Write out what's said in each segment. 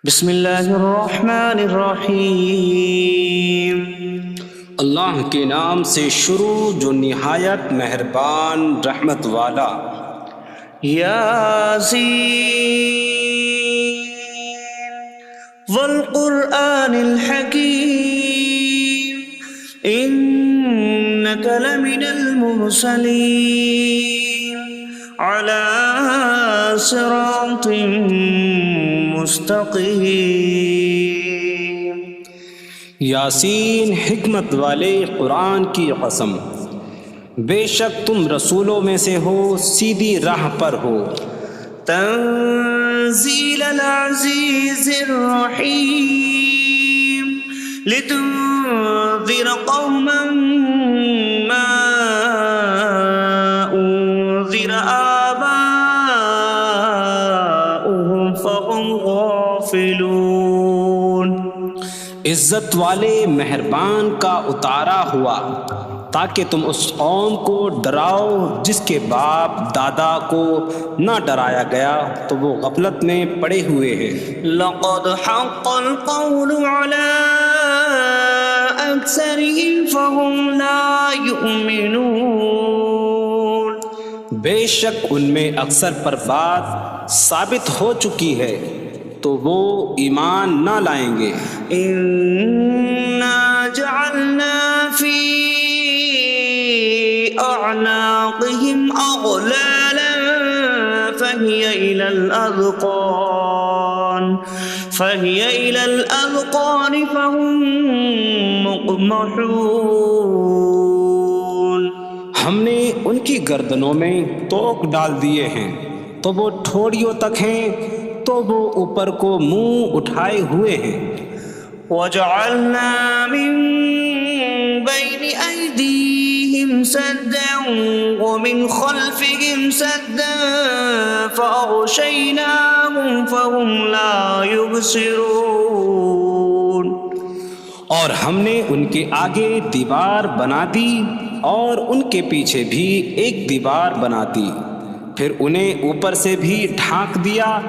بسم اللہ الرحمن الرحیم۔ اللہ کے نام سے شروع جو نہایت مہربان رحمت والا۔ یاسین والقرآن الحکیم انک لمن المرسلین علی صراط مستقیم۔ یاسین حکمت والے قرآن کی قسم، بے شک تم رسولوں میں سے ہو، سیدھی راہ پر ہو۔ تنزیل العزیز الرحیم لتنذر قوما ما انذر آباؤهم فهم غافلون۔ عزت والے مہربان کا اتارا ہوا تاکہ تم اس قوم کو ڈراؤ جس کے باپ دادا کو نہ ڈرایا گیا تو وہ غفلت میں پڑے ہوئے ہیں۔ لقد حق القول على أكثرهم فهم لا يؤمنون۔ بے شک ان میں اکثر پر بات ثابت ہو چکی ہے تو وہ ایمان نہ لائیں گے۔ إنا جعلنا في أعناقهم أغلالا فهي إلى الأذقان فهم مقمحون۔ ہم نے ان کی گردنوں میں توق ڈال دیے ہیں تو وہ ٹھوڑیوں تک ہیں، تو وہ اوپر کو منہ اٹھائے ہوئے ہیں۔ وجعلنا من بين أيديهم سدا ومن خلفهم سدا فأغشيناهم فهم لا يبصرون۔ اور ہم نے ان کے آگے دیوار بنا دی اور ان کے پیچھے بھی ایک دیوار بنا دی، پھر انہیں اوپر سے بھی ڈھانک دیا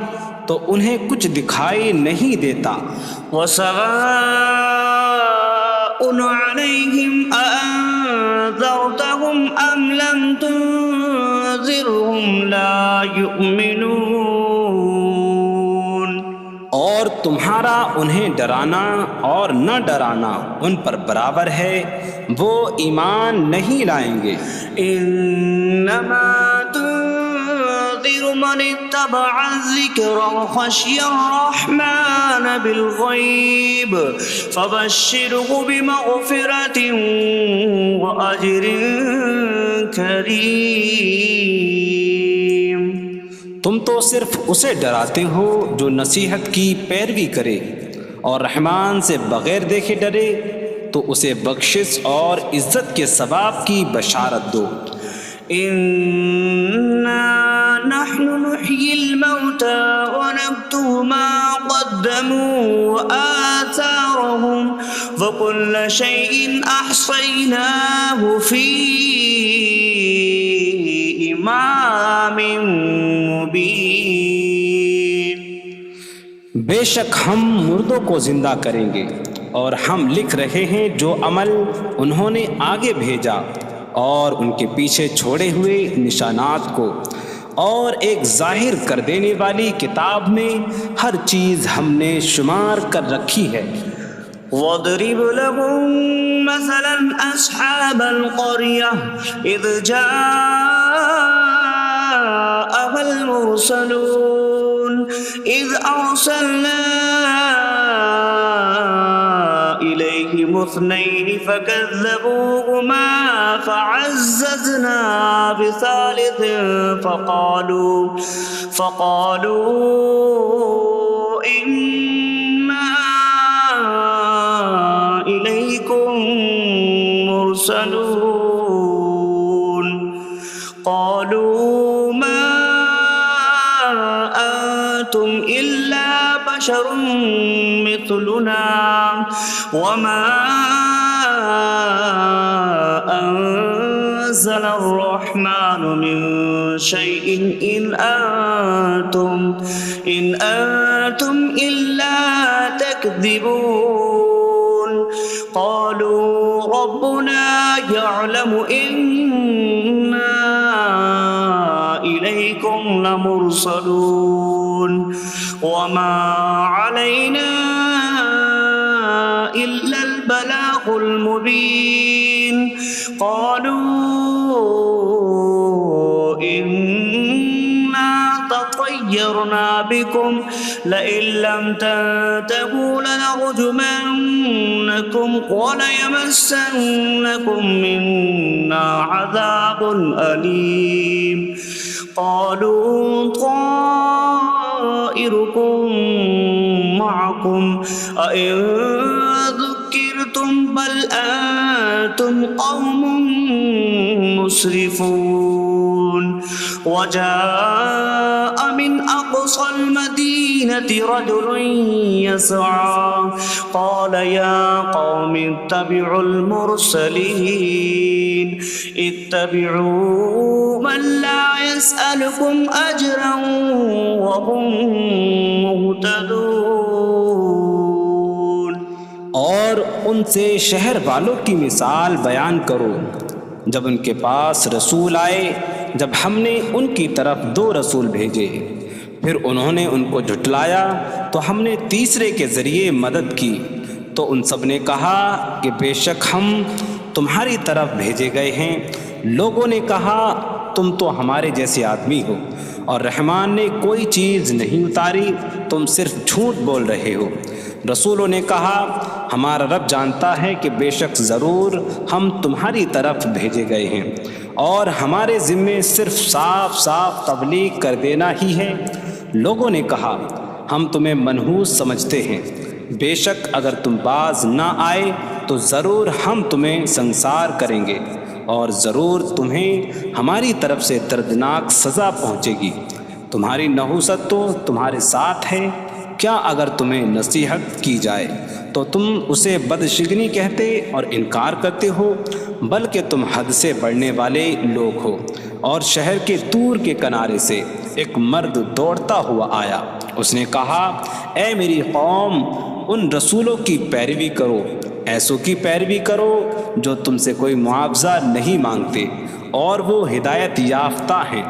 تو انہیں کچھ دکھائی نہیں دیتا۔ وسواء عليهم أأنذرتهم أم لم تنذرهم لا يؤمنون۔ اور تمہارا انہیں ڈرانا اور نہ ڈرانا ان پر برابر ہے، وہ ایمان نہیں لائیں گے۔ انما تنذر من اتبع الذکر وخشی الرحمن بالغیب فبشره بمغفرة واجر کریم۔ تم تو صرف اسے ڈراتے ہو جو نصیحت کی پیروی کرے اور رحمان سے بغیر دیکھے ڈرے، تو اسے بخشش اور عزت کے ثواب کی بشارت دو۔ انا نحن نحيي الموتى ونكتب ما قدموا وآثارهم وكل شيء أحصيناه في إمام مبين۔ بے شک ہم مردوں کو زندہ کریں گے اور ہم لکھ رہے ہیں جو عمل انہوں نے آگے بھیجا اور ان کے پیچھے چھوڑے ہوئے نشانات کو، اور ایک ظاہر کر دینے والی کتاب میں ہر چیز ہم نے شمار کر رکھی ہے۔ واضرب لهم مثلا أصحاب القرية إذ جاءها المرسلون إذ أرسلنا إليهم اثنين فكذبوهما فعززنا بثالث فقالوا إنا إليكم مرسلون قالوا ما أنتم إلا بشر مثلنا وما أنتم نزل الرحمن من شيء إن أنتم إلا تكذبون قالوا ربنا يعلم إنا إليكم لمرسلون وما علينا إلا البلاغ المبين قالوا إنا تطيرنا بكم لئن لم تنتهوا لنرجمنكم وليمسنكم منا عذاب أليم قالوا طائركم معكم أئن ذكرتم بل أنتم قوم مسرفون وجاء من أقصى المدينة رجل يسعى قال يا قوم اتبعوا المرسلين اتبعوا من لا يسألكم أجرا وهم مهتدون اور ان سے شہر والوں کی مثال بیان کرو جب ان کے پاس رسول آئے جب ہم نے ان کی طرف 2 رسول بھیجے پھر انہوں نے ان کو جھٹلایا تو ہم نے تیسرے کے ذریعے مدد کی تو ان سب نے کہا کہ بے شک ہم تمہاری طرف بھیجے گئے ہیں لوگوں نے کہا تم تو ہمارے جیسے آدمی ہو اور رحمان نے کوئی چیز نہیں اتاری تم صرف جھوٹ بول رہے ہو رسولوں نے کہا ہمارا رب جانتا ہے کہ بے شک ضرور ہم تمہاری طرف بھیجے گئے ہیں اور ہمارے ذمے صرف صاف صاف تبلیغ کر دینا ہی ہے لوگوں نے کہا ہم تمہیں منحوس سمجھتے ہیں بے شک اگر تم باز نہ آئے تو ضرور ہم تمہیں سنسار کریں گے اور ضرور تمہیں ہماری طرف سے دردناک سزا پہنچے گی تمہاری نحوست تو تمہارے ساتھ ہے کیا اگر تمہیں نصیحت کی جائے تو تم اسے بدشگنی کہتے اور انکار کرتے ہو بلکہ تم حد سے بڑھنے والے لوگ ہو اور شہر کے دور کے کنارے سے ایک مرد دوڑتا ہوا آیا اس نے کہا اے میری قوم ان رسولوں کی پیروی کرو ایسوں کی پیروی کرو جو تم سے کوئی معاوضہ نہیں مانگتے اور وہ ہدایت یافتہ ہیں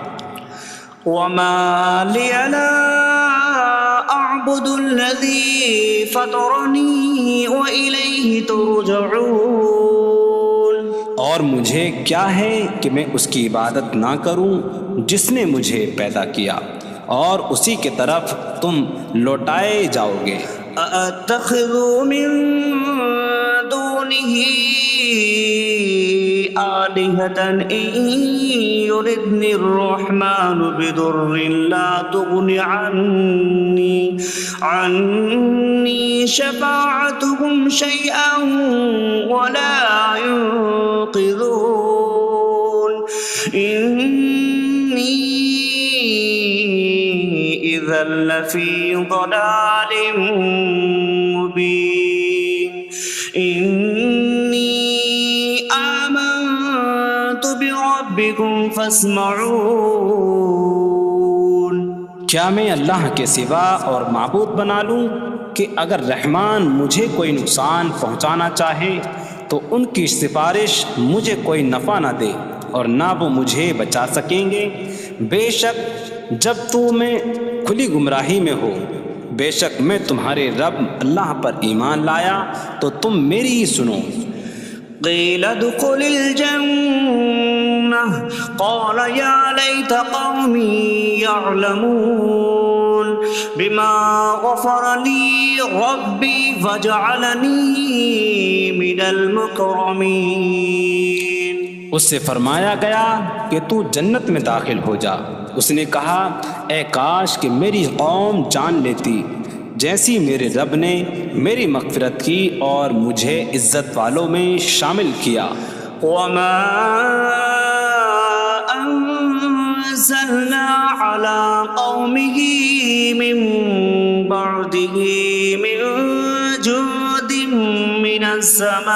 وما لي لا أعبد الذي فطرني وإليه ترجعون اور مجھے کیا ہے کہ میں اس کی عبادت نہ کروں جس نے مجھے پیدا کیا اور اسی کی طرف تم لوٹائے جاؤ گے أأتخذ من دونه آلهة إن يردني الرحمن بضر لا تغن عني شفاعتهم شيئا ولا ينقذون إني إذا لفي ضلال مبين إني آمنت بربكم فاسمعون کیا میں اللہ کے سوا اور معبود بنا لوں کہ اگر رحمان مجھے کوئی نقصان پہنچانا چاہے تو ان کی سفارش مجھے کوئی نفع نہ دے اور نہ وہ مجھے بچا سکیں گے بے شک جب میں کھلی گمراہی میں ہو بے شک میں تمہارے رب اللہ پر ایمان لایا تو تم میری ہی سنو قيل ادخل الجنة قال يا ليت قومي يعلمون بما غفر لي ربي فجعلني من المكرمين اس سے فرمایا گیا کہ تو جنت میں داخل ہو جا اس نے کہا اے کاش کہ میری قوم جان لیتی جیسی میرے رب نے میری مغفرت کی اور مجھے عزت والوں میں شامل کیا وما أنزلنا على قومه من بعده من جود من السماء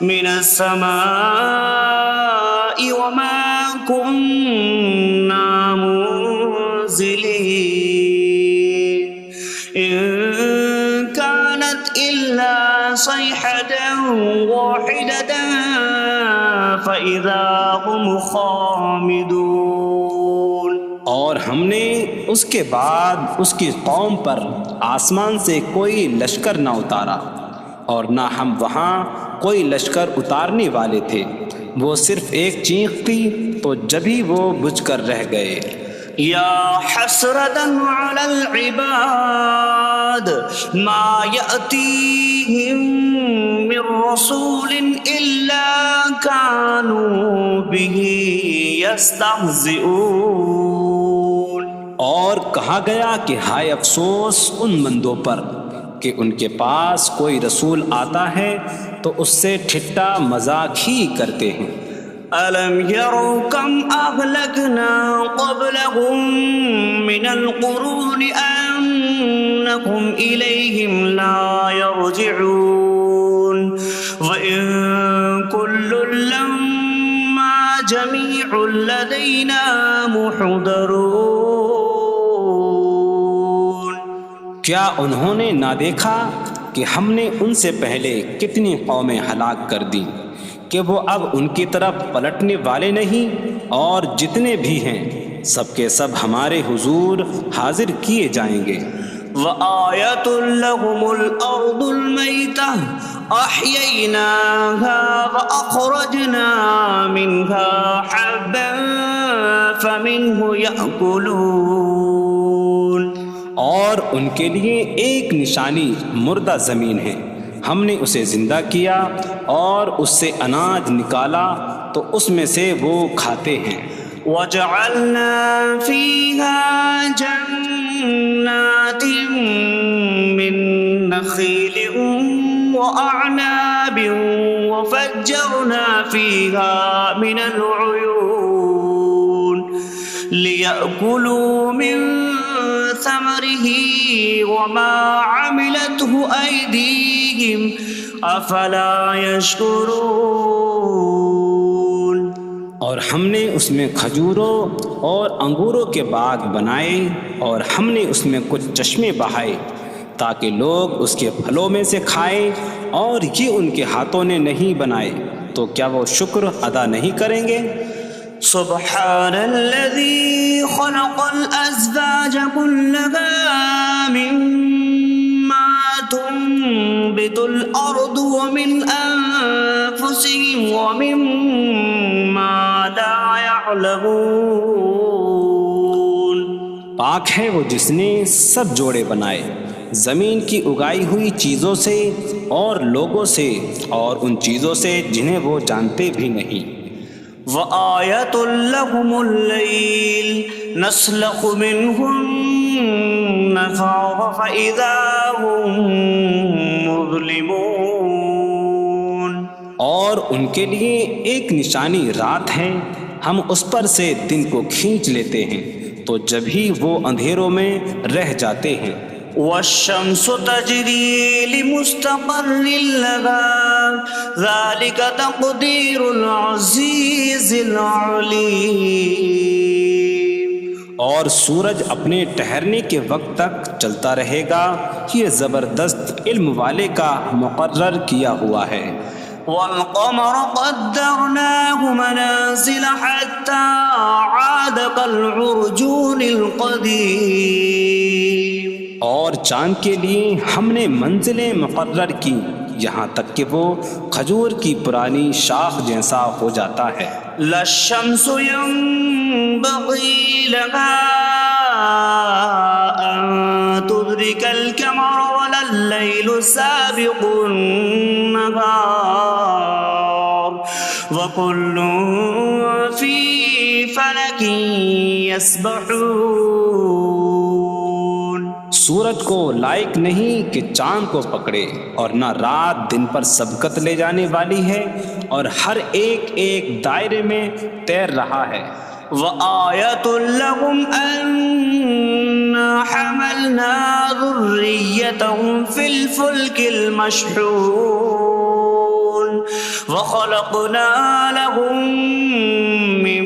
من السماء وما كنا منزلين إن كانت إلا صيحة واحدة فإذا هم خامدون۔ اور ہم نے اس کے بعد اس کی قوم پر آسمان سے کوئی لشکر نہ اتارا، اور نہ ہم وہاں کوئی لشکر اتارنے والے تھے، وہ صرف ایک چیخ تھی تو جبھی وہ بجھ کر رہ گئے۔ یا حسرة على العباد ما يأتيهم من رسول إلا كانوا به يستهزئون۔ اور کہا گیا کہ ہائے افسوس ان بندوں پر کہ ان کے پاس کوئی رسول آتا ہے تو اس سے ٹھٹا مذاق ہی کرتے ہیں۔ أَلَمْ يَرَوْا كَمْ أَهْلَكْنَا قَبْلَهُمْ مِنَ الْقُرُونِ أَنَّكُمْ إِلَيْهِمْ لَا يَرْجِعُونَ وَإِن كُلٌّ لَّمَّا جَمِيعٌ لَّدَيْنَا مُحْضَرُونَ۔ کیا انہوں نے نہ دیکھا کہ ہم نے ان سے پہلے کتنی قومیں ہلاک کر دیں کہ وہ اب ان کی طرف پلٹنے والے نہیں، اور جتنے بھی ہیں سب کے سب ہمارے حضور حاضر کیے جائیں گے۔ وَآيَةٌ لَّهُمُ الْأَرْضُ الْمَيْتَةُ أَحْيَيْنَاهَا وَأَخْرَجْنَا مِنْهَا حَبًّا فَمِنْهُ يَأْكُلُونَ۔ اور ان کے لیے ایک نشانی مردہ زمین ہے، ہم نے اسے زندہ کیا اور اس سے اناج نکالا تو اس میں سے وہ کھاتے ہیں۔ وَجَعَلْنَا فِيهَا جَنَّاتٍ مِّن نَّخِيلٍ وَأَعْنَابٍ وَفَجَّرْنَا فِيهَا مِنَ الْعُيُونِ لِيَأْكُلُوا مِن ثَمَرِهِ وَمَا عَمِلَتْهُ أَيْدِيهِمْ أَفَلَا يَشْكُرُونَ۔ اور ہم نے اس میں کھجوروں اور انگوروں کے باغ بنائے، اور ہم نے اس میں کچھ چشمے بہائے تاکہ لوگ اس کے پھلوں میں سے کھائیں، اور یہ ان کے ہاتھوں نے نہیں بنائے، تو کیا وہ شکر ادا نہیں کریں گے؟ سبحان الذي خلق الأزواج كلها مما تنبت الأرض ومن أنفسهم ومما لا يعلمون۔ پاک ہے وہ جس نے سب جوڑے بنائے زمین کی اگائی ہوئی چیزوں سے اور لوگوں سے اور ان چیزوں سے جنہیں وہ جانتے بھی نہیں۔ وَآيَةٌ لَّهُمُ اللَّيْلُ نَسْلَخُ مِنْهُ النَّهَارَ فَإِذَا هُم مُظْلِمُونَ۔ اور ان کے لیے ایک نشانی رات ہے، ہم اس پر سے دن کو کھینچ لیتے ہیں تو جبھی وہ اندھیروں میں رہ جاتے ہیں۔ وَالشَّمْسُ تَجْرِي لِمُسْتَقَرٍّ لَّهَا ذَلِكَ تَقْدِيرُ الْعَزِيزِ الْعَلِيمِ۔ اور سورج اپنے ٹھہرنے کے وقت تک چلتا رہے گا، یہ زبردست علم والے کا مقرر کیا ہوا ہے۔ وَالْقَمَرَ قَدَّرْنَاهُ مَنَازِلَ حَتَّى عَادَ كَالْعُرْجُونِ الْقَدِيمِ۔ اور چاند کے لیے ہم نے منزلیں مقرر کی یہاں تک کہ وہ کھجور کی پرانی شاخ جیسا ہو جاتا ہے۔ لا الشمس ينبغي لها أن تدرك القمر ولا الليل سابق النهار وكل في فلك يسبحون۔ سورج کو لائق نہیں کہ چاند کو پکڑے، اور نہ رات دن پر سبقت لے جانے والی ہے، اور ہر ایک ایک دائرے میں تیر رہا ہے۔ وَآيَةٌ لَّهُمْ أَنَّا حَمَلْنَا ذُرِّيَّتَهُمْ فِي الْفُلْكِ الْمَشْحُونِ۔ وخلقنا لهم من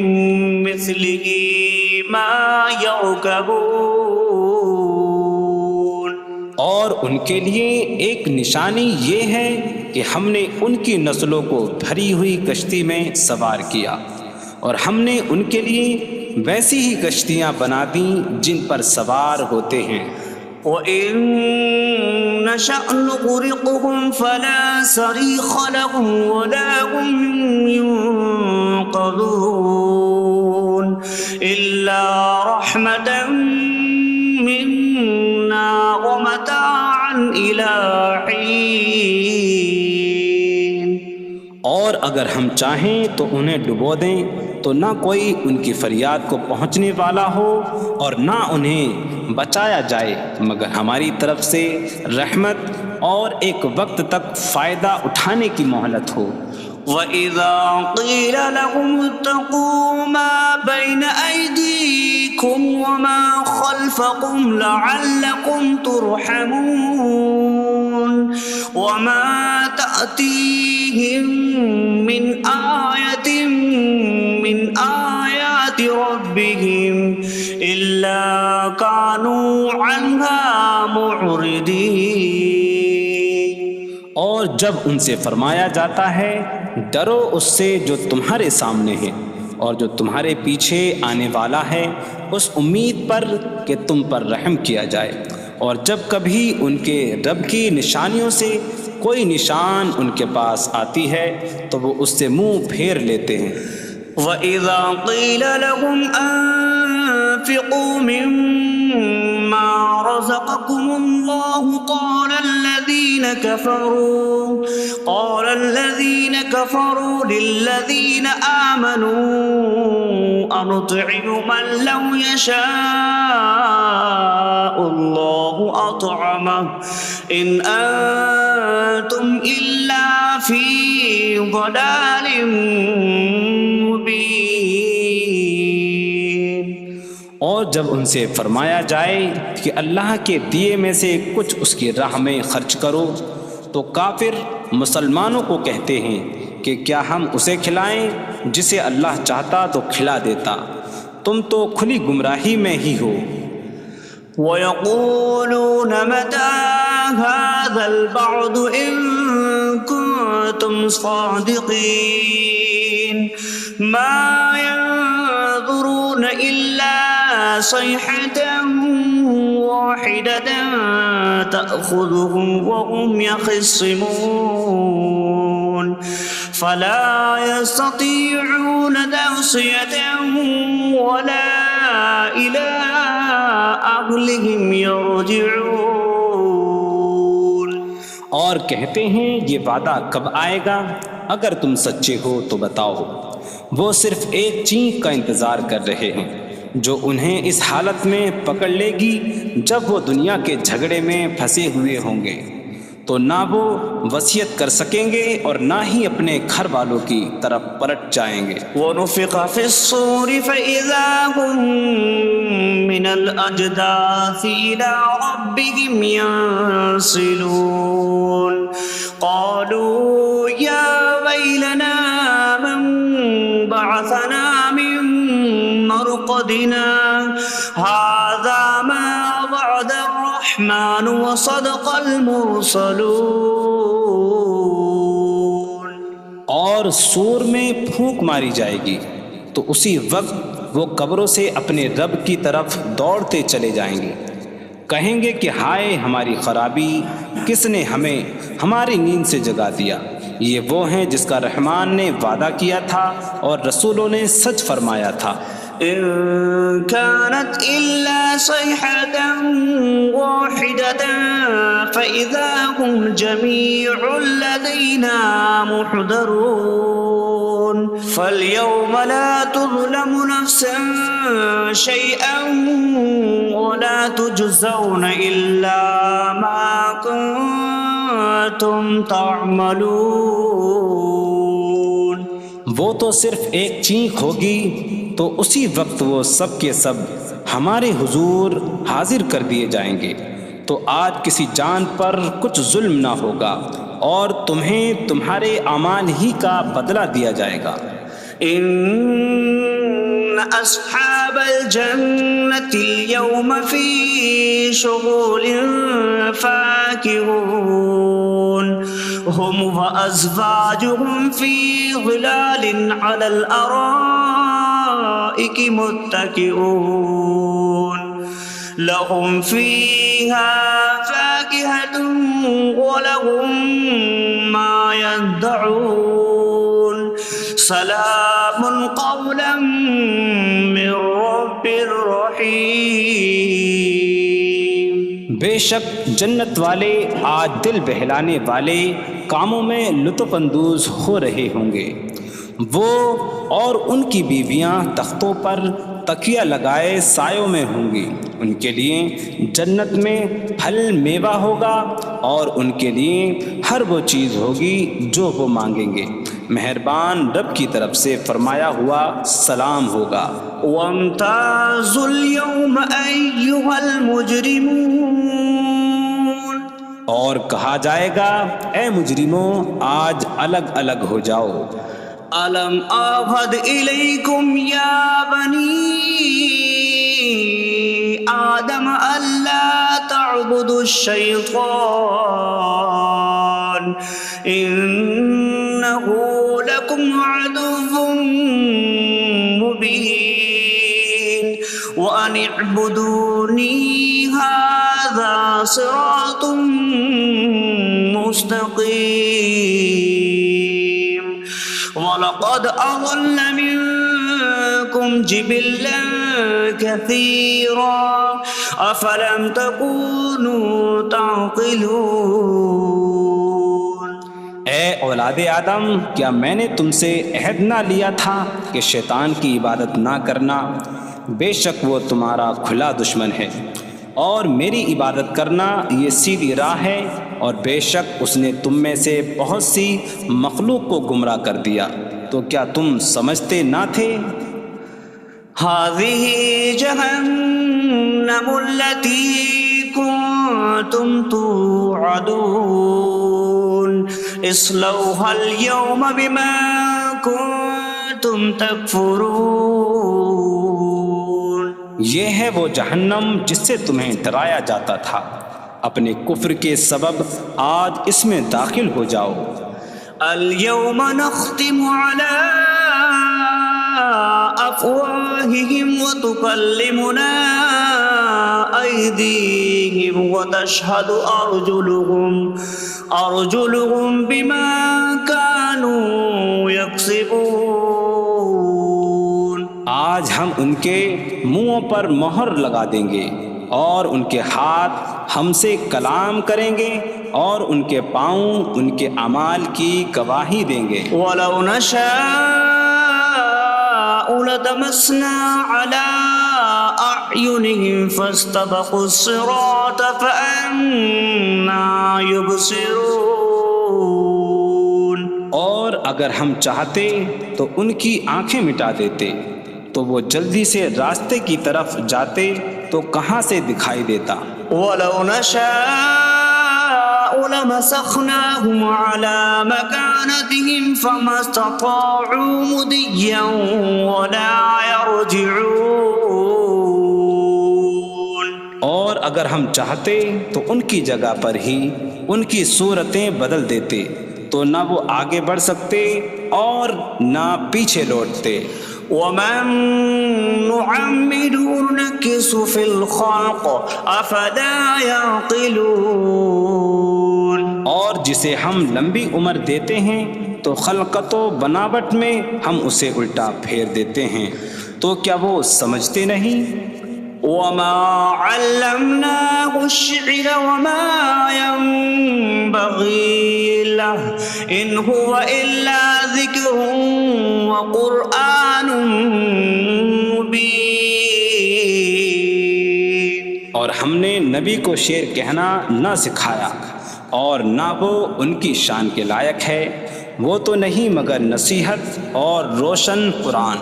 مثله ما يركبون. اور ان کے لیے ایک نشانی یہ ہے کہ ہم نے ان کی نسلوں کو بھری ہوئی کشتی میں سوار کیا، اور ہم نے ان کے لیے ویسی ہی کشتیاں بنا دیں جن پر سوار ہوتے ہیں. وَإِن نَّشَأْ نُغْرِقْهُمْ فَلَا صَرِيخَ لَهُمْ وَلَا هُمْ يُنقَذُونَ إِلَّا رَحْمَةً مِّنَّا وَمَتَاعًا إِلَىٰ حِينٍ. اور اگر ہم چاہیں تو انہیں ڈبو دیں تو نہ کوئی ان کی فریاد کو پہنچنے والا ہو اور نہ انہیں بچایا جائے مگر ہماری طرف سے رحمت اور ایک وقت تک فائدہ اٹھانے کی مہلت ہو. وَإِذَا قِيلَ لَهُمُ اتَّقُوا مَا بَيْنَ أَيْدِيكُمْ وَمَا خَلْفَكُمْ لَعَلَّكُمْ تُرْحَمُونَ وَمَا تَأْتِيهِم مِّنْ آيَةٍ مِّنْ آيَاتِ رَبِّهِمْ إِلَّا كَانُوا عَنْهَا مُعْرِضِينَ. اور جب ان سے فرمایا جاتا ہے ڈرو اس سے جو تمہارے سامنے ہے اور جو تمہارے پیچھے آنے والا ہے، اس امید پر کہ تم پر رحم کیا جائے، اور جب کبھی ان کے رب کی نشانیوں سے کوئی نشان ان کے پاس آتی ہے تو وہ اس سے منہ پھیر لیتے ہیں. وَإِذَا قِيلَ لَهُمْ أَنفِقُوا مِمَّا رَزَقَكُمُ اللَّهُ قَالَ الَّذِينَ كَفَرُوا لِلَّذِينَ آمَنُوا أَنُطْعِمُ مَن لَّوْ يَشَاءُ اللَّهُ أَطْعَمَهُ إِنْ أَنتُمْ إِلَّا فِي ضَلَالٍ مُّبِينٍ. اور جب ان سے فرمایا جائے کہ اللہ کے دیے میں سے کچھ اس کی راہ میں خرچ کرو تو کافر مسلمانوں کو کہتے ہیں کہ کیا ہم اسے کھلائیں جسے اللہ چاہتا تو کھلا دیتا، تم تو کھلی گمراہی میں ہی ہو. وَيَقُولُونَ مَتَىٰ هَٰذَا الْوَعْدُ إِن كُنتُمْ صَادِقِينَ مَا يَنظُرُونَ إِلَّا صَيْحَةً وَاحِدَةً تَأْخُذُهُمْ وَهُمْ يَخِصِّمُونَ فَلَا يَسْتَطِيعُونَ تَوْصِيَةً وَلَا إِلَىٰ أَهْلِهِمْ يَرْجِعُونَ. اور کہتے ہیں یہ وعدہ کب آئے گا؟ اگر تم سچے ہو تو بتاؤ. وہ صرف ایک چینک کا انتظار کر رہے ہیں جو انہیں اس حالت میں پکڑ لے گی جب وہ دنیا کے جھگڑے میں پھنسے ہوئے ہوں گے، تو نہ وہ وصیت کر سکیں گے اور نہ ہی اپنے گھر والوں کی طرف پلٹ جائیں گے. وَنُفِخَ فِي الصُّورِ فَإِذَا هُم مِّنَ الْأَجْدَاثِ إِلَىٰ رَبِّهِمْ يَنسِلُونَ قَالُوا يَا وَيْلَنَا مَن بَعَثَنَا مِن مَّرْقَدِنَا هَٰذَا مَا وَعَدَ الرَّحْمَٰنُ وَصَدَقَ الْمُرْسَلُونَ. اور سور میں پھونک ماری جائے گی تو اسی وقت وہ قبروں سے اپنے رب کی طرف دوڑتے چلے جائیں گے، کہیں گے کہ ہائے ہماری خرابی، کس نے ہمیں ہماری نیند سے جگا دیا. یہ وہ ہیں جس کا رحمان نے وعدہ کیا تھا اور رسولوں نے سچ فرمایا تھا. إن كانت إلا صيحة واحدة فإذا هم جميع لدينا محضرون. فاليوم لا تظلم نفس شيئا ولا تجزون إلا ما كنتم تعملون. وہ تو صرف ایک چینک ہوگی تو اسی وقت وہ سب کے سب ہمارے حضور حاضر کر دیے جائیں گے، تو آج کسی جان پر کچھ ظلم نہ ہوگا اور تمہیں تمہارے اعمال ہی کا بدلہ دیا جائے گا۔ إن أصحاب الجنة اليوم في شغل فاكهون هم وأزواجهم في ظلال على الأرائك متكئون لهم فيها فاكهة ولهم ما يدعون سلام قولا من رب رحیم۔ بے شک جنت والے آج دل بہلانے والے کاموں میں لطف اندوز ہو رہے ہوں گے۔ وہ اور ان کی بیویاں تختوں پر تکیہ لگائے سایوں میں ہوں گی۔ ان کے لیے جنت میں پھل میوہ ہوگا اور ان کے لیے ہر وہ چیز ہوگی جو وہ مانگیں گے۔ مہربان رب کی طرف سے فرمایا ہوا سلام ہوگا۔ وامتازوا اليوم أيها المجرمون، اور کہا جائے گا اے مجرموں آج الگ الگ ہو جاؤ۔ ألم أعهد إليكم يا بني آدم ألا تعبدوا الشيطان إنه لكم عدو مبين وأن اعبدوني هذا صراط مستقيم وَلَقَدْ أَضَلَّ مِنكُمْ جِبِلًّا كَثِيرًا أَفَلَمْ تَكُونُوا تَعْقِلُونَ۔ اے اولاد آدم، کیا میں نے تم سے عہد نہ لیا تھا کہ شیطان کی عبادت نہ کرنا؟ بے شک وہ تمہارا کھلا دشمن ہے، اور میری عبادت کرنا یہ سیدھی راہ ہے، اور بے شک اس نے تم میں سے بہت سی مخلوق کو گمراہ کر دیا، تو کیا تم سمجھتے نہ تھے؟ هذه جهنم التي كنتم توعدون اصلوها اليوم بما كنتم تكفرون۔ یہ ہے وہ جہنم جس سے تمہیں ڈرایا جاتا تھا، اپنے کفر کے سبب آج اس میں داخل ہو جاؤ۔ اليوم نختم على أفواههم وتكلمنا أيديهم وتشهد أرجلهم بما كانوا يكسبون۔ آج ہم ان کے منہوں پر مہر لگا دیں گے، اور ان کے ہاتھ ہم سے کلام کریں گے، اور ان کے پاؤں ان کے اعمال کی گواہی دیں گے۔ وَلَوْ نَشَاءُ لَطَمَسْنَا عَلَىٰ أَعْيُنِهِمْ فَاسْتَبَقُوا الصِّرَاطَ فَأَنَّىٰ يُبْصِرُونَ۔ اور اگر ہم چاہتے تو ان کی آنکھیں مٹا دیتے، تو وہ جلدی سے راستے کی طرف جاتے تو کہاں سے دکھائی دیتا۔ وَلَوْ نَشَاءُ لَمَسَخْنَاهُمْ عَلَىٰ مَكَانَتِهِمْ فَمَا اسْتَطَاعُوا مُضِيًّا وَلَا يَرْجِعُونَ۔ اور اگر ہم چاہتے تو ان کی جگہ پر ہی ان کی صورتیں بدل دیتے، تو نہ وہ آگے بڑھ سکتے اور نہ پیچھے لوٹتے۔ وَمَن نُعَمِّرْهُ نُنَكِّسْهُ فِي الْخَلْقِ أَفَلَا يَعْقِلُونَ۔ اور جسے ہم لمبی عمر دیتے ہیں تو خلقت و بناوٹ میں ہم اسے الٹا پھیر دیتے ہیں، تو کیا وہ سمجھتے نہیں؟ وَمَا عَلَّمْنَاهُ الشِّعْرَ وَمَا يَنبَغِي لَهُ إِنْ هُوَ إِلَّا ذِكْرٌ وَقُرْآنٌ مُبِينٌ۔ اور ہم نے نبی کو شعر کہنا نہ سکھایا، اور نہ وہ ان کی شان کے لائق ہے، وہ تو نہیں مگر نصیحت اور روشن قرآن۔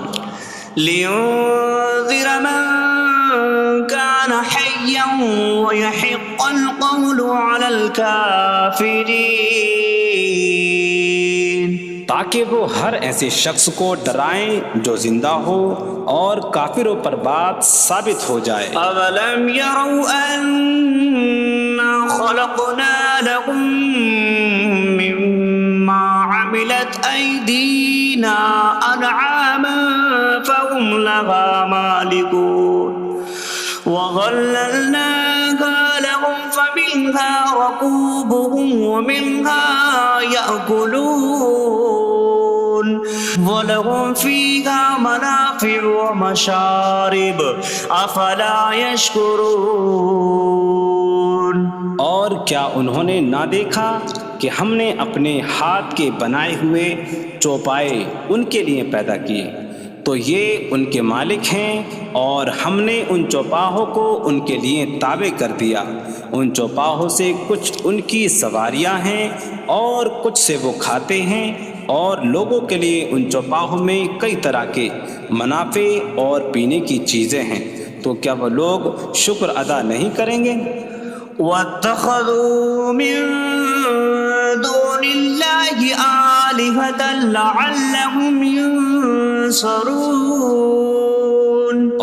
لِيُنذِرَ مَن كَانَ حَيًّا حيا ويحق القول على الكافرين تاکہ وہ ہر ایسے شخص کو ڈرائیں جو زندہ ہو اور کافروں پر بات ثابت ہو جائے۔ أَوَلَمْ يَرَوْا أَنَّا خَلَقْنَا لَهُم مِّمَّا عَمِلَتْ أَيْدِينَا أَنْعَامًا فَهُمْ لَهَا مَالِكُونَ وَظَلَّلْنَاهَا لَهُمْ فَمِنْهَا رَكُوبُهُمْ وَمِنْهَا يَأْكُلُونَ وَلَهُمْ فِيهَا مَنَافِعُ وَمَشَارِبُ أَفَلَا يَشْكُرُونَ۔ اور کیا انہوں نے نہ دیکھا کہ ہم نے اپنے ہاتھ کے بنائے ہوئے چوپائے ان کے لیے پیدا کیے، تو یہ ان کے مالک ہیں، اور ہم نے ان چوپاہوں کو ان کے لیے تابع کر دیا۔ ان چوپاہوں سے کچھ ان کی سواریاں ہیں اور کچھ سے وہ کھاتے ہیں، اور لوگوں کے لیے ان چوپاہوں میں کئی طرح کے منافع اور پینے کی چیزیں ہیں، تو کیا وہ لوگ شکر ادا نہیں کریں گے؟ وَاتَّخَذُوا مِن دُونِ اللَّهِ آلِهَةً لَعَلَّهُمْ يُنصَرُونَ۔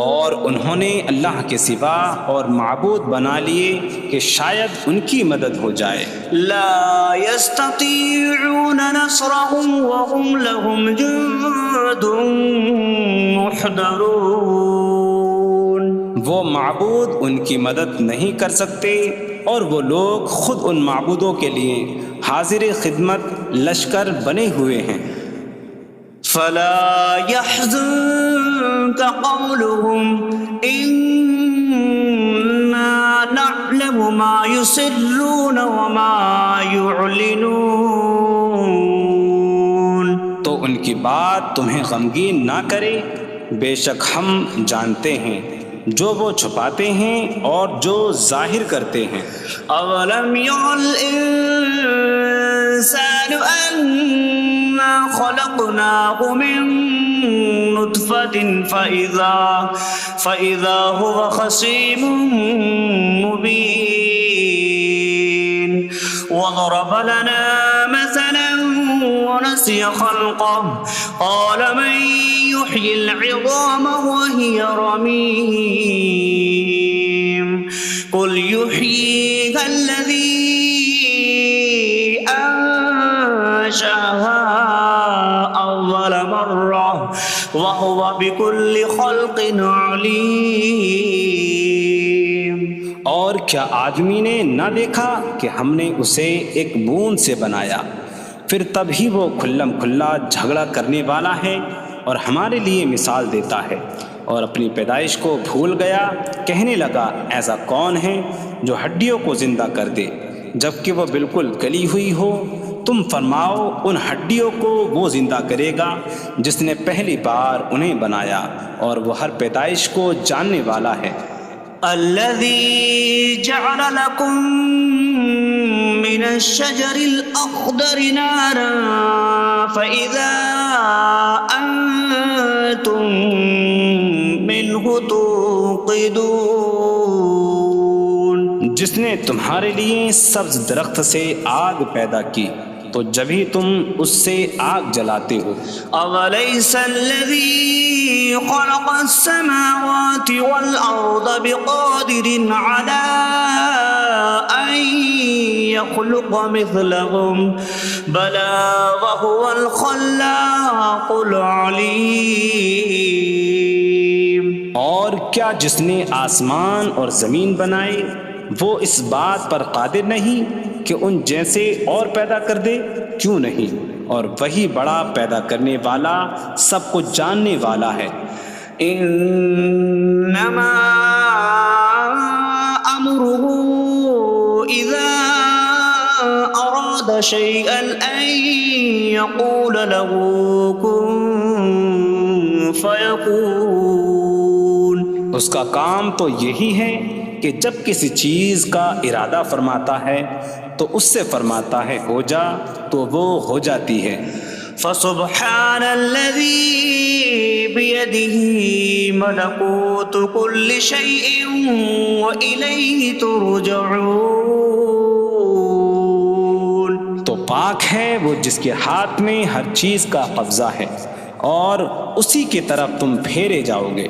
اور انہوں نے اللہ کے سوا اور معبود بنا لیے کہ شاید ان کی مدد ہو جائے۔ لا يستطيعون نصرهم وهم لهم جند محضرون۔ وہ معبود ان کی مدد نہیں کر سکتے، اور وہ لوگ خود ان معبودوں کے لیے حاضر خدمت لشکر بنے ہوئے ہیں۔ فلا يحزنك قولهم إنا نعلم ما يسرون وما يعلنون۔ تو ان کی بات تمہیں غمگین نہ کرے، بے شک ہم جانتے ہیں جو وہ چھپاتے ہیں اور جو ظاہر کرتے ہیں۔ اولم ير الانسان انا خلقناه من نطفة فإذا هو خصيم مبين وضرب لنا مثلا ونسي خلقه قال من يحيي العظام وهي رميم قل يحييها الذي أنشأها أول مرة وهو بكل خلق عليم۔ اور کیا آدمی نے نہ دیکھا کہ ہم نے اسے ایک بوند سے بنایا، پھر تب ہی وہ کھلم کھلا جھگڑا کرنے والا ہے اور ہمارے لیے مثال دیتا ہے، اور اپنی پیدائش کو بھول گیا، کہنے لگا ایسا کون ہے جو ہڈیوں کو زندہ کر دے جبکہ وہ بالکل گلی ہوئی ہو؟ تم فرماؤ ان ہڈیوں کو وہ زندہ کرے گا جس نے پہلی بار انہیں بنایا، اور وہ ہر پیدائش کو جاننے والا ہے۔ الذي جعل لكم من الشجر الأخضر نارا فإذا أنتم منه توقدون۔ جس نے تمہارے لیے سبز درخت سے آگ پیدا کی تو جب ہی تم اس سے آگ جلاتے ہو۔ أَوَلَيْسَ الَّذِي خَلَقَ السَّمَاوَاتِ وَالْأَرْضَ بِقَادِرٍ عَلَىٰ أَن يَخْلُقَ مِثْلَهُم بَلَىٰ وَهُوَ الْخَلَّاقُ الْعَلِيمُ۔ اور کیا جس نے آسمان اور زمین بنائے وہ اس بات پر قادر نہیں کہ ان جیسے اور پیدا کر دے؟ کیوں نہیں، اور وہی بڑا پیدا کرنے والا سب کچھ جاننے والا ہے۔ انما امره اذا اراد شيئا ان يقول له كن فيكون۔ اس کا کام تو یہی ہے کہ جب کسی چیز کا ارادہ فرماتا ہے تو اس سے فرماتا ہے ہو جا، تو وہ ہو جاتی ہے۔ فسبحان الذي بيده ملكوت كل شيء وإليه ترجعون. تو پاک ہے وہ جس کے ہاتھ میں ہر چیز کا قبضہ ہے اور اسی کی طرف تم پھیرے جاؤ گے.